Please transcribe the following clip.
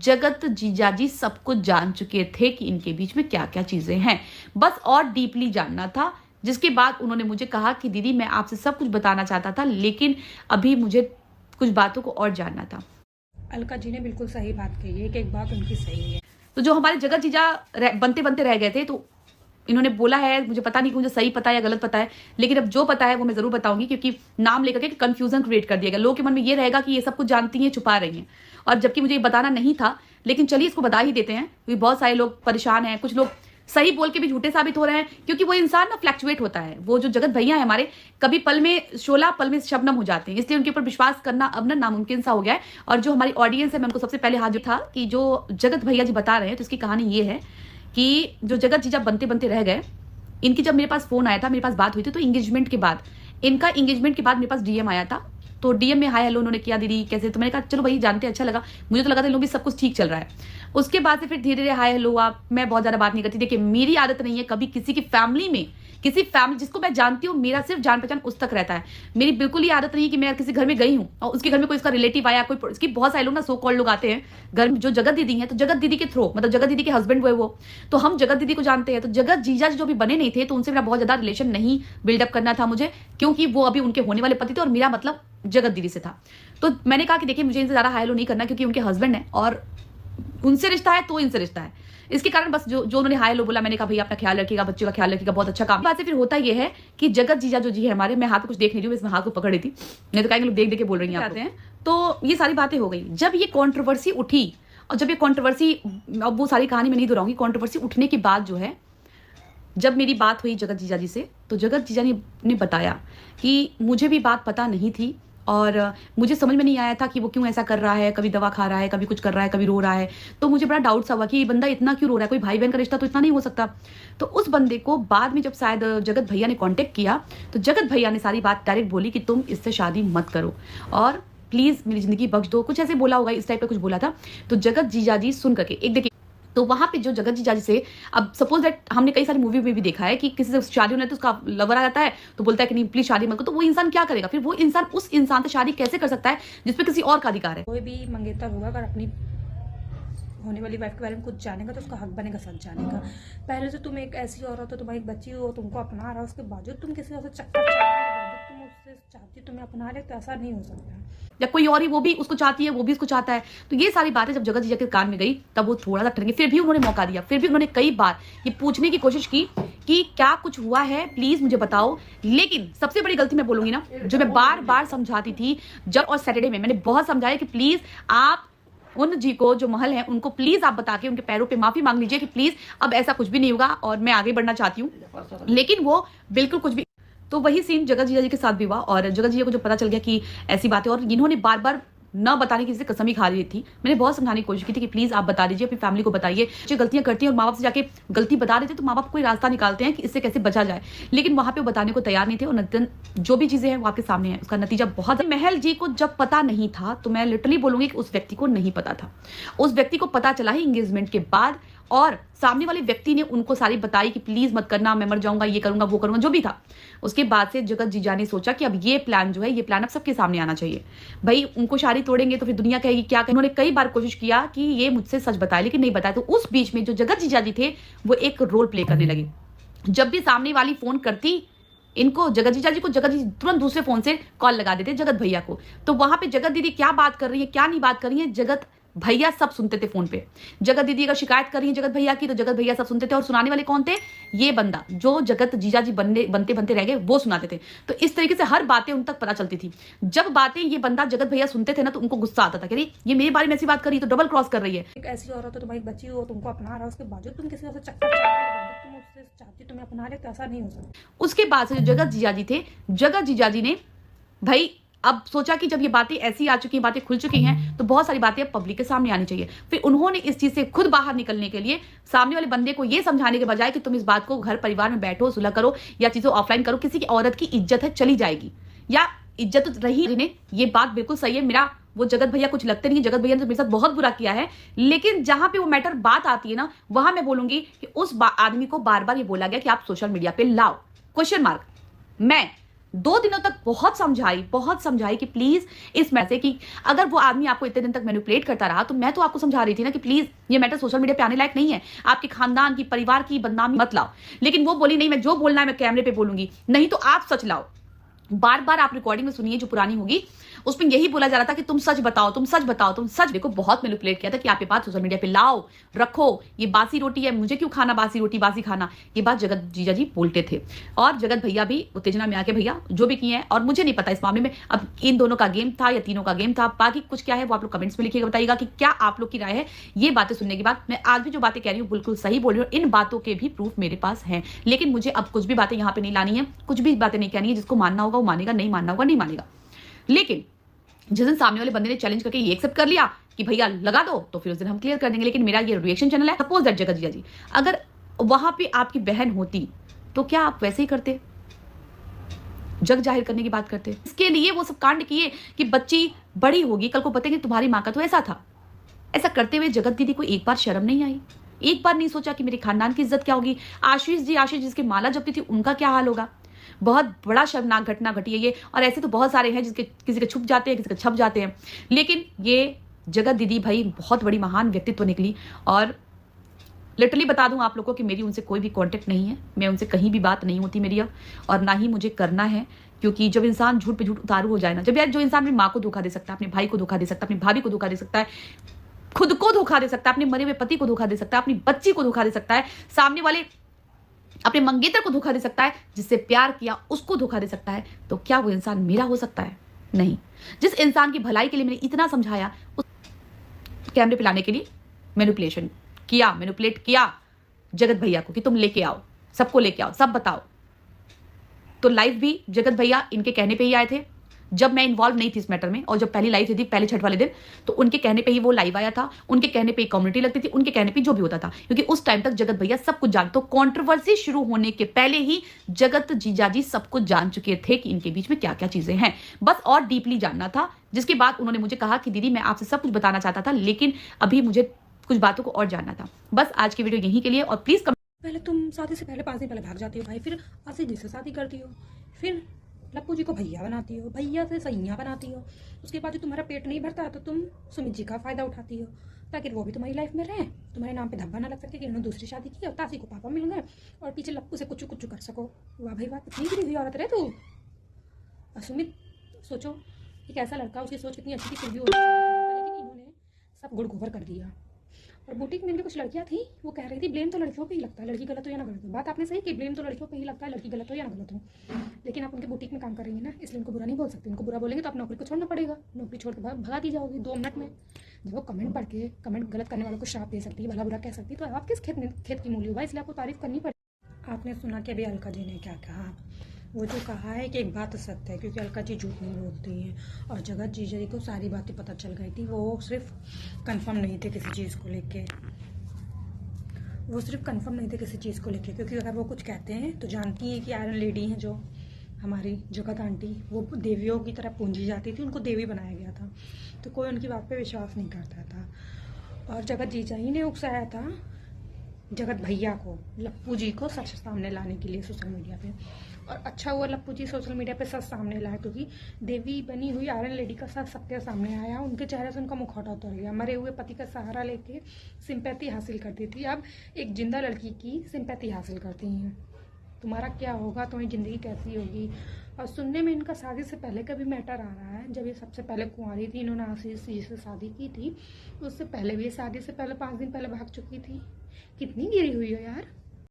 जगत जीजाजी सब कुछ जान चुके थे कि इनके बीच में क्या-क्या चीज़ें हैं। बस और डीपली जानना था, जिसके बाद उन्होंने मुझे कहा कि दीदी मैं आपसे सब कुछ बताना चाहता था, लेकिन अभी मुझे कुछ बातों को और जानना था। अलका जी ने बिल्कुल सही बात कही है कि एक बात उनकी सही है। तो जो हमारे जगत जीजा बनते-बनते रह गए थे, तो इन्होंने बोला है, मुझे पता नहीं कि मुझे सही पता है या गलत पता है, लेकिन अब जो पता है वो मैं ज़रूर बताऊँगी, क्योंकि नाम लेकर के कन्फ्यूज़न क्रिएट कर दिया गया। लोगों के मन में ये रहेगा कि ये सब कुछ जानती हैं, छुपा रही हैं, और जबकि मुझे ये बताना नहीं था, लेकिन चलिए इसको बता ही देते हैं, क्योंकि बहुत सारे लोग परेशान हैं, कुछ लोग सही बोल के भी झूठे साबित हो रहे हैं, क्योंकि वो इंसान ना फ्लक्चुएट होता है। वो जो जगत भैया है हमारे, कभी पल में शोला, पल में शबनम हो जाते हैं, इसलिए उनके ऊपर विश्वास करना अब ना नामुमकिन सा हो गया है। और जो हमारी ऑडियंस है, मैं उनको सबसे पहले हाजिर था कि जो जगत भैया जी बता रहे हैं, तो इसकी कहानी ये है कि जो जगत जीजा बनते-बनते रह गए, इनकी जब मेरे पास फ़ोन आया था, मेरे पास बात हुई थी, तो एंगेजमेंट के बाद, इनका एंगेजमेंट के बाद मेरे पास डीएम आया था। तो डीएम में हाय हेलो उन्होंने किया, दीदी कैसे? तो मैंने कहा चलो भाई जानते हैं, अच्छा लगा। मुझे तो लगा था इन लोगों भी सब कुछ ठीक चल रहा है। उसके बाद से फिर धीरे-धीरे हाय हेलो हुआ। मैं बहुत ज़्यादा बात नहीं करती। देखिए मेरी आदत नहीं है कभी किसी की फैमिली में, किसी फैमिली जिसको मैं जानती हूँ, मेरा सिर्फ जान-पहचान उस तक रहता है। मेरी बिल्कुल ही आदत नहीं है कि मैं किसी घर में गई हूँ और उसके घर में कोई इसका रिलेटिव आया, कोई इसकी बहुत सारे लोग ना सो कॉल्ड लोग आते हैं घर में, जो जगत दीदी हैं, तो जगत दीदी के थ्रू, मतलब जगत दीदी के हस्बैंड वो है वो। तो हम जगत दीदी को जानते हैं। तो जगत जीजा जो भी बने नहीं थे, तो उनसे मेरा बहुत ज़्यादा रिलेशन नहीं बिल्डअप करना था मुझे, क्योंकि वो अभी उनके होने वाले पति थे और मेरा मतलब जगत दीदी से था। तो मैंने कहा कि देखिए मुझे इनसे ज़्यादा हाय हेलो नहीं करना, क्योंकि उनके हस्बैंड हैं और उनसे रिश्ता है तो इनसे रिश्ता है। इसके कारण बस जो उन्होंने हाय हेलो बोला, मैंने कहा भैया अपना ख्याल रखिएगा, बच्चे का ख्याल रखिएगा, बहुत अच्छा काम। बात से फिर होता ये है कि जगत जीजा जो जी है हमारे, मैं हाथ में कुछ देख नहीं रही हूँ, इसमें हाथ को पकड़ रही थी, नहीं तो कहेंगे लोग देख के बोल रही हैं आते हैं। तो ये सारी बातें हो गई। जब ये कंट्रोवर्सी उठी, और जब ये कंट्रोवर्सी, अब वो सारी कहानी मैं नहीं दोहराऊंगी, कंट्रोवर्सी उठने के बाद जो है, जब मेरी बात हुई जगत जीजा जी से, तो जगत जीजा ने बताया कि मुझे भी बात पता नहीं थी और मुझे समझ में नहीं आया था कि वो क्यों ऐसा कर रहा है, कभी दवा खा रहा है, कभी कुछ कर रहा है, कभी रो रहा है। तो मुझे बड़ा डाउट सा हुआ कि ये बंदा इतना क्यों रो रहा है, कोई भाई बहन का रिश्ता तो इतना नहीं हो सकता। तो उस बंदे को बाद में जब शायद जगत भैया ने कॉन्टेक्ट किया, तो जगत भैया ने सारी बात डायरेक्ट बोली कि तुम इससे शादी मत करो और प्लीज़ मेरी ज़िंदगी बख्श दो, कुछ ऐसे बोला होगा, इस टाइप का कुछ बोला था। तो जगत जीजा जी सुन करके एक देखिए, तो वहाँ पे जो जगत जीजा जी से, अब सपोज दैट हमने कई सारी मूवी में भी देखा है कि किसी से शादी होने तो उसका लवर आ जाता है, तो बोलता है कि नहीं प्लीज शादी मत करो। तो वो इंसान क्या करेगा फिर? वो इंसान उस इंसान से शादी कैसे कर सकता है जिसपे किसी और का अधिकार है? कोई भी मंगेतर होगा अगर अपनी होने वाली वाइफ के बारे में कुछ जानेगा तो उसका हक बनेगा सब जाने का। पहले से तुम एक ऐसी औरत हो, तुम्हारी एक बच्ची हो, तुमको अपना रहा, उसके बावजूद तुम किसी और से चक्कर चलाने के बावजूद तुम उससे चाहती तुम्हें अपना रहे, तो ऐसा नहीं हो सकता। या कोई और ही वो भी उसको चाहती है, वो भी उसको चाहता है। तो ये सारी बातें जब जगत जीजा के कान में गई, तब वो थोड़ा सा ठंड गई। फिर भी उन्होंने मौका दिया, फिर भी उन्होंने कई बार ये पूछने की कोशिश की कि क्या कुछ हुआ है, प्लीज मुझे बताओ। लेकिन सबसे बड़ी गलती मैं बोलूंगी ना, जो मैं बार बार समझाती थी, जब और सैटरडे में मैंने बहुत समझाया कि प्लीज आप उन जी को, जो महल है, उनको प्लीज आप बता के उनके पैरों पे माफी मांग लीजिए कि प्लीज अब ऐसा कुछ भी नहीं होगा और मैं आगे बढ़ना चाहती हूँ। लेकिन वो बिल्कुल कुछ भी। तो वही सीन जगत जीजा जी के साथ भी हुआ, और जगत जीजा को जब पता चल गया कि ऐसी बातें, और इन्होंने बार बार न बताने की कसम ही खा रही थी। मैंने बहुत समझाने की कोशिश की थी कि प्लीज आप बता दीजिए, अपनी फैमिली को बताइए। जो गलतियां करती हैं और माँ बाप से जाके गलती बता देते, तो माँ बाप कोई रास्ता निकालते हैं कि इससे कैसे बचा जाए। लेकिन वहां पे वो बताने को तैयार नहीं थे, और जो भी चीजें हैं वो आपके सामने है, उसका नतीजा बहुत। महल जी को जब पता नहीं था, तो मैं लिटरली बोलूंगी कि उस व्यक्ति को नहीं पता था। उस व्यक्ति को पता चला ही एंगेजमेंट के बाद, और सामने वाले व्यक्ति ने उनको सारी बताई कि प्लीज मत करना, मैं मर जाऊंगा, ये करूंगा, वो करूंगा, जो भी था। उसके बाद से जगत जीजा ने सोचा कि अब ये प्लान जो है, ये प्लान अब सबके सामने आना चाहिए। भाई उनको शादी तोड़ेंगे तो फिर दुनिया कहेगी क्या कहेगी। उन्होंने कई बार कोशिश किया कि ये मुझसे सच बताए, लेकिन नहीं बताया। तो उस बीच में जो जगत जीजा जी थे, वो एक रोल प्ले करने लगे। जब भी सामने वाली फोन करती इनको, जगत जीजा जी को, जगत जी तुरंत दूसरे फोन से कॉल लगा देते जगत भैया को। तो वहां पे जगत दीदी क्या बात कर रही है, क्या नहीं बात कर रही है, जगत भैया सब सुनते थे फोन पे। जगत दीदी अगर शिकायत कर रही है जगत भैया की, तो जगत भैया सब सुनते थे। और सुनाने वाले कौन थे? ये बंदा जो जगत जीजा जी बनते बनते रह गए, वो सुनाते थे। तो इस तरीके से हर बातें उन तक पता चलती थी। जब बातें ये बंदा जगत भैया सुनते थे ना, तो उनको गुस्सा आता था कि ये मेरे बारे में ऐसी बात कर रही है, तो डबल क्रॉस कर रही है। एक ऐसी औरत हो, तुम्हारी एक बच्ची हो, तुमको अपना रहा, उसके बावजूद तुम किसी और से चक्कर चलाने के बावजूद तुम उससे चाहती तुम्हें अपना रहे, तो ऐसा नहीं हो सकता। उसके बाद से जो जगत जीजा जी थे, जगत जीजा जी ने भाई अब सोचा कि जब ये बातें ऐसी आ चुकी हैं, बातें खुल चुकी हैं, तो बहुत सारी बातें अब पब्लिक के सामने आनी चाहिए। फिर उन्होंने इस चीज से खुद बाहर निकलने के लिए सामने वाले बंदे को ये समझाने के बजाय कि तुम इस बात को घर परिवार में बैठो, सुलह करो या चीजें ऑफलाइन करो, किसी की औरत की इज्जत है चली जाएगी, या इज्जत तो रही ने, ये बात बिल्कुल सही है। मेरा वो जगत भैया कुछ लगते नहीं है, जगत भैया ने मेरे साथ बहुत बुरा किया है, लेकिन जहां पे वो मैटर बात आती है ना, वहां मैं बोलूंगी कि उस आदमी को बार बार ये बोला गया कि आप सोशल मीडिया पे लाओ, क्वेश्चन मार्क। मैं 2 दिनों तक बहुत समझाई कि प्लीज इस मैसेज की अगर वो आदमी आपको इतने दिन तक मैनिपुलेट करता रहा तो मैं तो आपको समझा रही थी ना कि प्लीज ये मैटर सोशल मीडिया पे आने लायक नहीं है, आपके खानदान की परिवार की बदनामी मत लाओ। लेकिन वो बोली नहीं, मैं जो बोलना है मैं कैमरे पे बोलूंगी, नहीं तो आप सच लाओ। बार बार आप रिकॉर्डिंग में सुनिए जो पुरानी होगी, उसमें यही बोला जा रहा था कि तुम सच बताओ, तुम सच बताओ, तुम सच। देखो बहुत मैनिपुलेट किया था कि आप ये बात सोशल मीडिया पे लाओ, रखो, ये बासी रोटी है, मुझे क्यों खाना बासी रोटी, बासी खाना। ये बात जगत जीजा जी बोलते थे और जगत भैया भी उत्तेजना में आके भैया जो भी किए हैं, और मुझे नहीं पता इस मामले में अब इन दोनों का गेम था या तीनों का गेम था, बाकी कुछ क्या है वो आप लोग कमेंट्स में लिखिएगा, बताइएगा कि क्या आप लोग की राय है। ये बातें सुनने के बाद मैं आज भी जो बातें कह रही हूँ बिल्कुल सही बोल रही हूँ, इन बातों के भी प्रूफ मेरे पास है। लेकिन मुझे अब कुछ भी बातें यहाँ पे नहीं लानी है, कुछ भी बातें नहीं कहनी है, जिसको मानना होगा वो मानेगा, नहीं मानना होगा नहीं मानेगा। लेकिन जिस दिन सामने वाले बंदे ने चैलेंज करके ये एक्सेप्ट कर लिया कि भैया लगा दो, तो फिर उस दिन हम क्लियर कर देंगे। लेकिन मेरा ये रिएक्शन चैनल है, सपोज दैट जगत जीजा जी अगर वहां पे आपकी बहन होती तो क्या आप वैसे ही करते, जग जाहिर करने की बात करते? इसके लिए वो सब कांड किए कि बच्ची बड़ी होगी, कल को बताएंगे तुम्हारी माँ का तो ऐसा था। ऐसा करते हुए जगत दीदी को एक बार शर्म नहीं आई, एक बार नहीं सोचा कि मेरे खानदान की इज्जत क्या होगी, आशीष जिसकी माला जपती थी उनका क्या हाल होगा। बहुत बड़ा शर्मनाक घटना घटी है ये, और ऐसे तो बहुत सारे हैं जिसके किसी के छुप जाते हैं, किसी के छप जाते हैं। लेकिन ये जगत दीदी भाई बहुत बड़ी महान व्यक्तित्व निकली, और लिटरली बता दूं आप लोगों को कि मेरी उनसे कोई भी कांटेक्ट नहीं है, मैं उनसे कहीं भी बात नहीं होती मेरी अब, और ना ही मुझे करना है। क्योंकि जब इंसान झूठ पे झूठ उतारू हो जाए ना, जब यार जो इंसान अपनी माँ को धोखा दे सकता है, अपने भाई को धोखा दे सकता है, अपनी भाभी को धोखा दे सकता है, खुद को धोखा दे सकता है, अपने मरे हुए पति को धोखा दे सकता है, अपनी बच्ची को धोखा दे सकता है, सामने वाले अपने मंगेतर को धोखा दे सकता है, जिससे प्यार किया उसको धोखा दे सकता है, तो क्या वो इंसान मेरा हो सकता है? नहीं। जिस इंसान की भलाई के लिए मैंने इतना समझाया, उस कैमरे पे लाने के लिए मैनिपुलेट किया जगत भैया को कि तुम लेके आओ, सबको लेके आओ, सब बताओ। तो लाइव भी जगत भैया इनके कहने पे ही आए थे, जब मैं इन्वॉल्व नहीं थी इस मैटर में, और जब पहली लाइव थी पहले छठ वाले दिन, तो उनके कहने पे ही वो लाइव आया था, उनके कहने पे ही कम्युनिटी लगती थी, उनके कहने पे जो भी होता था, क्योंकि उस टाइम तक जगत भैया सब कुछ जान, तो कंट्रोवर्सी शुरू होने के पहले ही जगत जीजाजी सब कुछ जान चुके थे कि इनके बीच में क्या क्या चीजें हैं, बस और डीपली जानना था। जिसके बाद उन्होंने मुझे कहा कि दीदी मैं आपसे सब कुछ बताना चाहता था, लेकिन अभी मुझे कुछ बातों को और जानना था। बस आज की वीडियो यहीं के लिए, और प्लीज पहले तुम शादी से पहले 5 दिन पहले भाग जाती हो भाई, फिर आशीष जी से शादी करती हो, फिर लप्पू जी को भैया बनाती हो, भैया से सैया बनाती हो, उसके बाद जो तुम्हारा पेट नहीं भरता तो तुम सुमित जी का फायदा उठाती हो, ताकि वो भी तुम्हारी लाइफ में रहें, तुम्हारे नाम पे धब्बा ना लग सके कि उन्होंने दूसरी शादी की और तासी को पापा मिल गए, और पीछे लप्पू से कुछ कुछ कर सको। वाह भाई वाह, कितनी गिरी हुई औरत रहे तू। और सुमित सोचो एक ऐसा लड़का, उसकी सोच कितनी अच्छी थी, फिर भी लेकिन इन्होंने सब गुड़ गोबर कर दिया। और बुटीक में इनकी कुछ लड़कियां थी, वो कह रही थी ब्लेम तो लड़कियों पे ही लगता है, लड़की गलत हो या ना गलत हो। बात आपने सही की, ब्लेम तो लड़कियों पे ही लगता है, लड़की गलत हो या ना गलत हो। लेकिन आप उनके बुटीक में काम कर रही है ना, इसलिए उनको बुरा नहीं बोल सकते। उनको बुरा बोलेंगे तो आप नौकरी को छोड़ना पड़ेगा, नौकरी छोड़ के भगा दी जाओगी 2 मिनट में। जब वो कमेंट पढ़ के कमेंट गलत करने वालों को श्राप दे सकती है, भला बुरा कह सकती है, तो आप किस खेत की मूली हो भाई, इसलिए आपको तारीफ करनी पड़ेगी। आपने सुना कि अभी अलका जी ने क्या कहा, वो जो कहा है कि एक बात सत्य है, क्योंकि अलका जी झूठ नहीं बोलती है, और जगत जीजा जी को सारी बातें पता चल गई थी। वो सिर्फ कंफर्म नहीं थे किसी चीज़ को लेके, क्योंकि अगर वो कुछ कहते हैं तो जानती हैं कि आयरन लेडी हैं जो हमारी जगत आंटी, वो देवियों की तरह पूंजी जाती थी, उनको देवी बनाया गया था, तो कोई उनकी बात पे विश्वास नहीं करता था। और जगत जीजा ही ने उकसाया था जगत भैया को, लप्पू जी को सच सामने लाने के लिए सोशल मीडिया पे। और अच्छा हुआ लप्पू जी सोशल मीडिया पे सच सामने लाए, क्योंकि देवी बनी हुई आयरन लेडी का सच सबके सामने आया, उनके चेहरे से उनका मुखौटा उतर गया। मरे हुए पति का सहारा लेके सिंपैथी हासिल करती थी, अब एक जिंदा लड़की की सिंपैथी हासिल करती हैं। तुम्हारा क्या होगा, तुम्हारी ज़िंदगी कैसी होगी। और सुनने में इनका शादी से पहले का भी मैटर आ रहा है, जब ये सबसे पहले कुंवारी थी, इन्होंने आशीष जी से शादी की थी, उससे पहले भी ये शादी से पहले 5 दिन पहले भाग चुकी थी। कितनी गिरी हुई हो यार।